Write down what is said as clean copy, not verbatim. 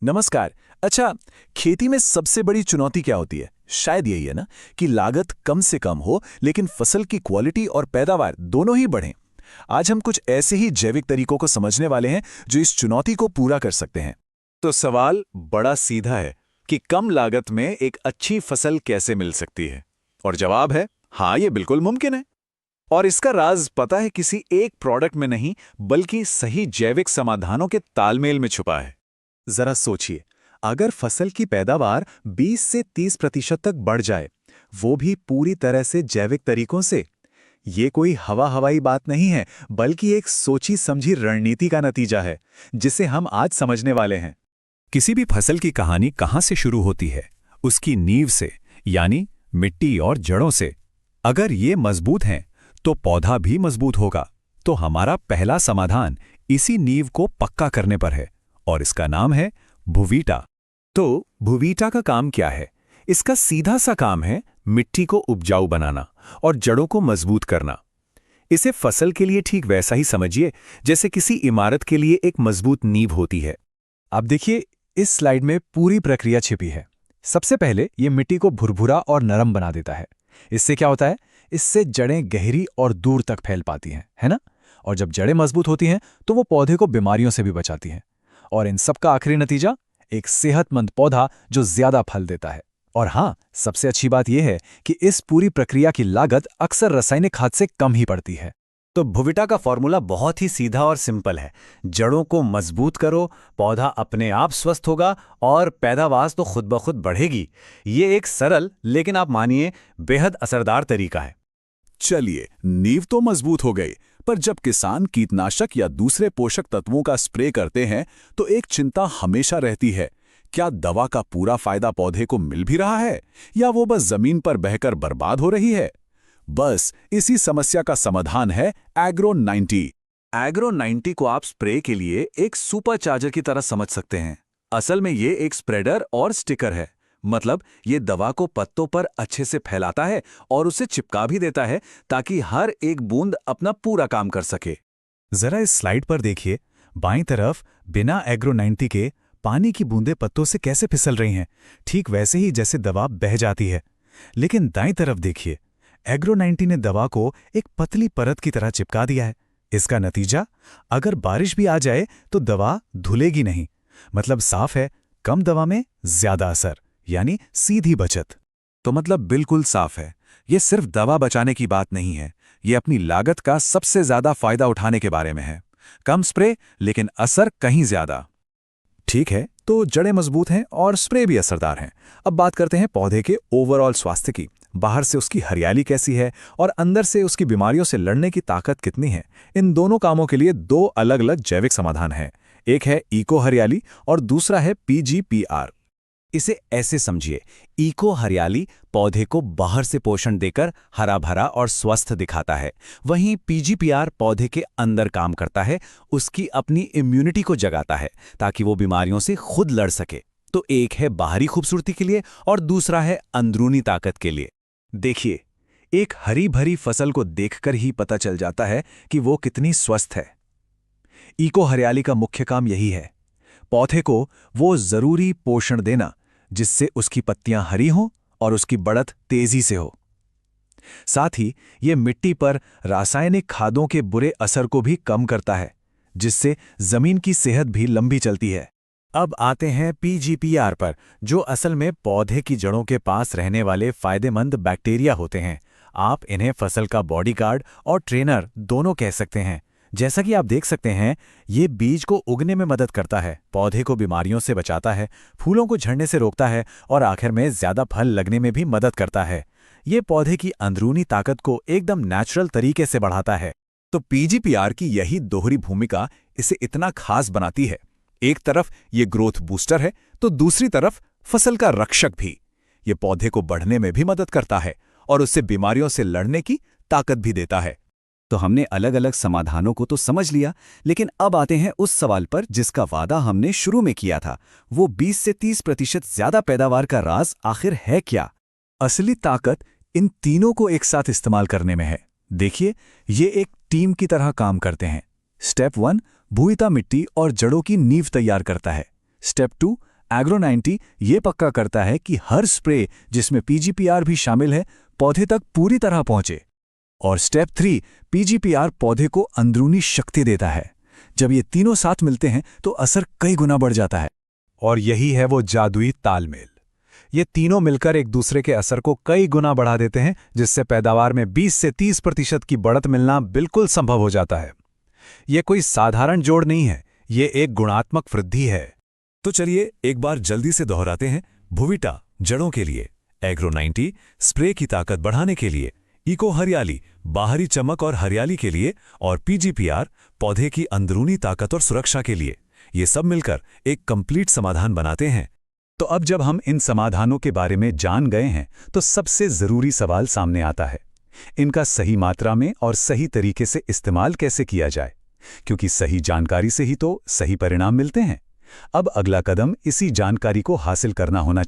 नमस्कार। अच्छा, खेती में सबसे बड़ी चुनौती क्या होती है? शायद यही है ना कि लागत कम से कम हो लेकिन फसल की क्वालिटी और पैदावार दोनों ही बढ़ें। आज हम कुछ ऐसे ही जैविक तरीकों को समझने वाले हैं जो इस चुनौती को पूरा कर सकते हैं। तो सवाल बड़ा सीधा है कि कम लागत में एक अच्छी फसल कैसे मिल सकती है? और जवाब है हाँ, ये बिल्कुल मुमकिन है। और इसका राज पता है किसी एक प्रोडक्ट में नहीं, बल्कि सही जैविक समाधानों के तालमेल में छुपा है। जरा सोचिए, अगर फसल की पैदावार 20 से 30% तक बढ़ जाए, वो भी पूरी तरह से जैविक तरीकों से, ये कोई हवा हवाई बात नहीं है, बल्कि एक सोची समझी रणनीति का नतीजा है, जिसे हम आज समझने वाले हैं। किसी भी फसल की कहानी कहाँ से शुरू होती है? उसकी नींव से, यानी मिट्टी और जड़ों से। अगर ये मजबूत हैं, तो पौधा भी मजबूत होगा। तो हमारा पहला समाधान इसी नींव को पक्का करने पर है, और इसका नाम है भुवीटा। तो भुवीटा का काम क्या है? इसका सीधा सा काम है मिट्टी को उपजाऊ बनाना और जड़ों को मजबूत करना। इसे फसल के लिए ठीक वैसा ही समझिए जैसे किसी इमारत के लिए एक मजबूत नींव होती है। अब देखिए, इस स्लाइड में पूरी प्रक्रिया छिपी है। सबसे पहले ये मिट्टी को भुरभुरा और नरम बना देता है। इससे क्या होता है? इससे जड़ें गहरी और दूर तक फैल पाती हैं, है ना? और जब जड़ें मजबूत होती हैं, तो वो पौधे को बीमारियों से भी बचाती हैं। और इन सब का आखिरी नतीजा, एक सेहतमंद पौधा जो ज्यादा फल देता है। और हाँ, सबसे अच्छी बात यह है कि इस पूरी प्रक्रिया की लागत अक्सर रासायनिक खाद से कम ही पड़ती है। तो भुवीटा का फॉर्मूला बहुत ही सीधा और सिंपल है। जड़ों को मजबूत करो, पौधा अपने आप स्वस्थ होगा और पैदावार तो खुद ब खुद बढ़ेगी। ये एक सरल लेकिन आप मानिए बेहद असरदार तरीका है। चलिए, नींव तो मजबूत हो गई, पर जब किसान कीटनाशक या दूसरे पोषक तत्वों का स्प्रे करते हैं तो एक चिंता हमेशा रहती है, क्या दवा का पूरा फायदा पौधे को मिल भी रहा है या वो बस जमीन पर बहकर बर्बाद हो रही है? बस इसी समस्या का समाधान है एग्रो 90। एग्रो 90 को आप स्प्रे के लिए एक सुपर चार्जर की तरह समझ सकते हैं। असल में ये एक स्प्रेडर और स्टिकर है। मतलब ये दवा को पत्तों पर अच्छे से फैलाता है और उसे चिपका भी देता है ताकि हर एक बूंद अपना पूरा काम कर सके। जरा इस स्लाइड पर देखिए, बाईं तरफ बिना एग्रो 90 के पानी की बूंदें पत्तों से कैसे फिसल रही हैं, ठीक वैसे ही जैसे दवा बह जाती है। लेकिन दाईं तरफ देखिए, एग्रो 90 ने दवा को एक पतली परत की तरह चिपका दिया है। इसका नतीजा, अगर बारिश भी आ जाए तो दवा धुलेगी नहीं। मतलब साफ है, कम दवा में ज्यादा असर, यानी सीधी बचत। तो मतलब बिल्कुल साफ है, ये सिर्फ दवा बचाने की बात नहीं है, ये अपनी लागत का सबसे ज्यादा फायदा उठाने के बारे में है। कम स्प्रे लेकिन असर कहीं ज्यादा। ठीक है, तो जड़ें मजबूत हैं और स्प्रे भी असरदार हैं। अब बात करते हैं पौधे के ओवरऑल स्वास्थ्य की। बाहर से उसकी हरियाली कैसी है और अंदर से उसकी बीमारियों से लड़ने की ताकत कितनी है। इन दोनों कामों के लिए दो अलग अलग जैविक समाधान हैं। एक है इको हरियाली और दूसरा है PGPR। इसे ऐसे समझिए, इको हरियाली पौधे को बाहर से पोषण देकर हरा भरा और स्वस्थ दिखाता है। वहीं PGPR पौधे के अंदर काम करता है, उसकी अपनी इम्यूनिटी को जगाता है ताकि वो बीमारियों से खुद लड़ सके। तो एक है बाहरी खूबसूरती के लिए और दूसरा है अंदरूनी ताकत के लिए। देखिए, एक हरी भरी फसल को देखकर ही पता चल जाता है कि वो कितनी स्वस्थ है। इको हरियाली का मुख्य काम यही है, पौधे को वो जरूरी पोषण देना जिससे उसकी पत्तियां हरी हों और उसकी बढ़त तेजी से हो। साथ ही ये मिट्टी पर रासायनिक खादों के बुरे असर को भी कम करता है, जिससे जमीन की सेहत भी लंबी चलती है। अब आते हैं PGPR पर, जो असल में पौधे की जड़ों के पास रहने वाले फायदेमंद बैक्टीरिया होते हैं। आप इन्हें फसल का बॉडीगार्ड और ट्रेनर दोनों कह सकते हैं। जैसा कि आप देख सकते हैं, ये बीज को उगने में मदद करता है, पौधे को बीमारियों से बचाता है, फूलों को झड़ने से रोकता है और आखिर में ज्यादा फल लगने में भी मदद करता है। ये पौधे की अंदरूनी ताकत को एकदम नेचुरल तरीके से बढ़ाता है। तो PGPR की यही दोहरी भूमिका इसे इतना खास बनाती है। एक तरफ ये ग्रोथ बूस्टर है तो दूसरी तरफ फसल का रक्षक भी। ये पौधे को बढ़ने में भी मदद करता है और उससे बीमारियों से लड़ने की ताकत भी देता है। तो हमने अलग अलग समाधानों को तो समझ लिया, लेकिन अब आते हैं उस सवाल पर जिसका वादा हमने शुरू में किया था। वो 20 से 30% ज्यादा पैदावार का राज आखिर है क्या? असली ताकत इन तीनों को एक साथ इस्तेमाल करने में है। देखिए, ये एक टीम की तरह काम करते हैं। स्टेप 1 भूमिता मिट्टी और जड़ों की नींव तैयार करता है। स्टेप 2 एग्रो 90 ये पक्का करता है कि हर स्प्रे जिसमें पीजीपीआर भी शामिल है पौधे तक पूरी तरह पहुंचे। और स्टेप 3, पीजीपीआर पौधे को अंदरूनी शक्ति देता है। जब ये तीनों साथ मिलते हैं तो असर कई गुना बढ़ जाता है। और यही है वो जादुई तालमेल। ये तीनों मिलकर एक दूसरे के असर को कई गुना बढ़ा देते हैं, जिससे पैदावार में 20 से 30% की बढ़त मिलना बिल्कुल संभव हो जाता है। ये कोई साधारण जोड़ नहीं है, ये एक गुणात्मक वृद्धि है। तो चलिए एक बार जल्दी से दोहराते हैं। भुविटा जड़ों के लिए, एग्रो 90 स्प्रे की ताकत बढ़ाने के लिए, इको हरियाली बाहरी चमक और हरियाली के लिए, और पीजीपीआर पौधे की अंदरूनी ताकत और सुरक्षा के लिए। ये सब मिलकर एक कंप्लीट समाधान बनाते हैं। तो अब जब हम इन समाधानों के बारे में जान गए हैं तो सबसे ज़रूरी सवाल सामने आता है, इनका सही मात्रा में और सही तरीके से इस्तेमाल कैसे किया जाए, क्योंकि सही जानकारी से ही तो सही परिणाम मिलते हैं। अब अगला कदम इसी जानकारी को हासिल करना होना